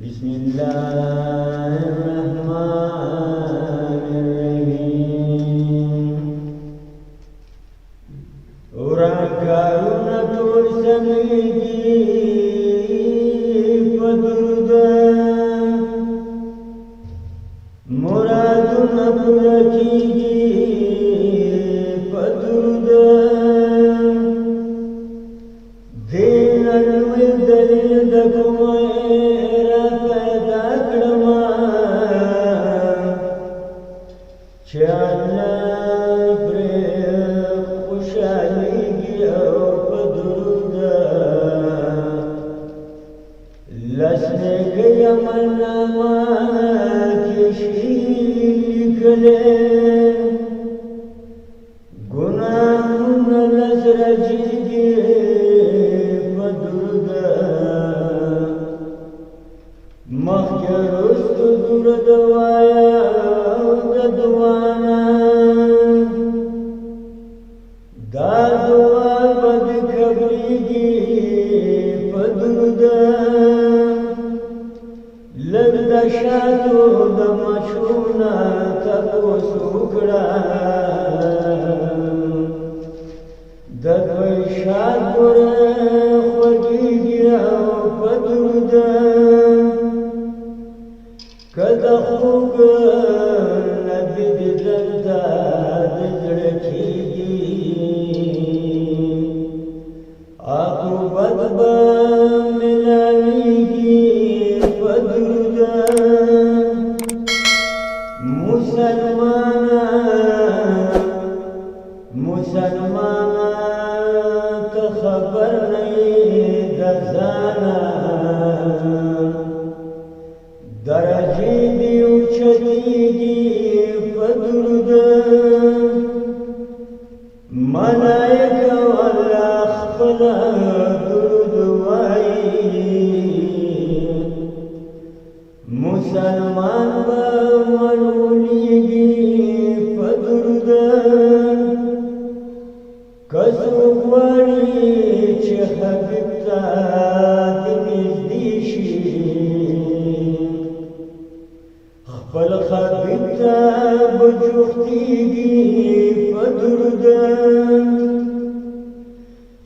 بسم الله الرحمن الرحيم ورکارونه ټول سمېږي په درود مرادونه پوره کېږي په درود دې نړۍ دلیل د کومه الله پرې خوشحالېږي او په درود لس نیکۍ عملنامه کې شي لیکلې ګناهونه لس رجېږي په درود مخکې وروسته درود وایه دا دعا بد قبلیږي په درود لږ د شاتو د مچونه تپوس وکړه د دوی شات ګوره خوږېږي او په درود که د خوږ نبي د دلته د زړه کېږي عاقبت به ملاویږي په درود مسلمانه ته خبر نه یې د ځانه درجې دې اوچتېږي په درود ملائکه والله خپله درود وایي مسلمان به ملولیږي په درود که څوک غواړي چې حبیب ته دې نږدې شي خپل حبیب ته به جوختېږي په درود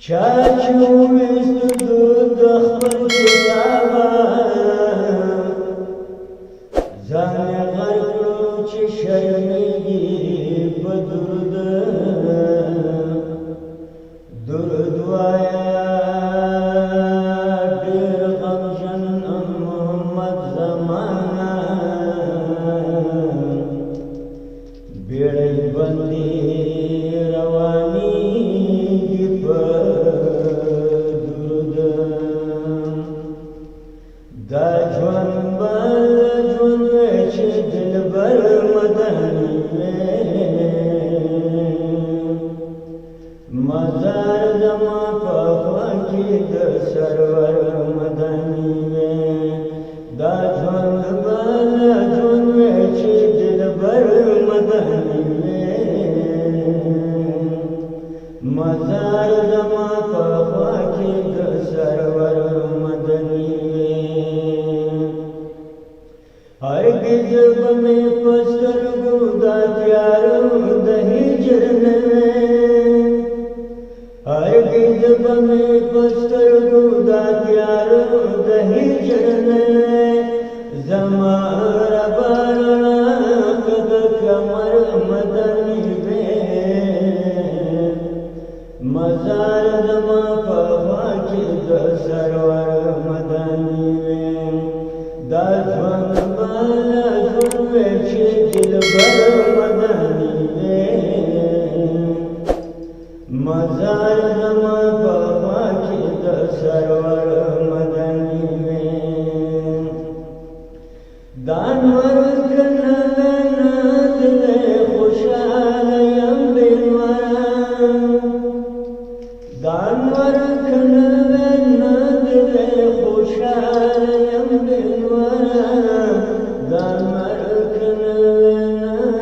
چا چې وویست د خپل کتابه ځان یې غر کړو چې شرمېږي په درود درود وایه ډېر غمژن محمد زمانه بیړۍ بندې روانېږي په درود دا ژوند به ژوند وی چې دلبر مدني وی مزار زما په خوا کې د سرور مدني وی دا ژوند به ژوند وی چې دلبر مدني وی مزار زما په خوا کې د سرور مدني وی هرگز به مې په سترګو دا تیاره د هجر نه هرگز به مې په سترګو دا تیاره د هجر نه زما ربه رڼا که د کمر مدني وی مزار زما په خوا کې د سرور مدني وی دا ژوند به ژوند وی چې دلبر مدني وی مزار زما په خوا کې د سرور مدني وی دا انور که نه وی نه دلې خوشحاله یم بېنوره دا انور که نه وی نه دلې خوشحاله یم بېنوره دا انور که نه وی نه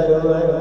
سرور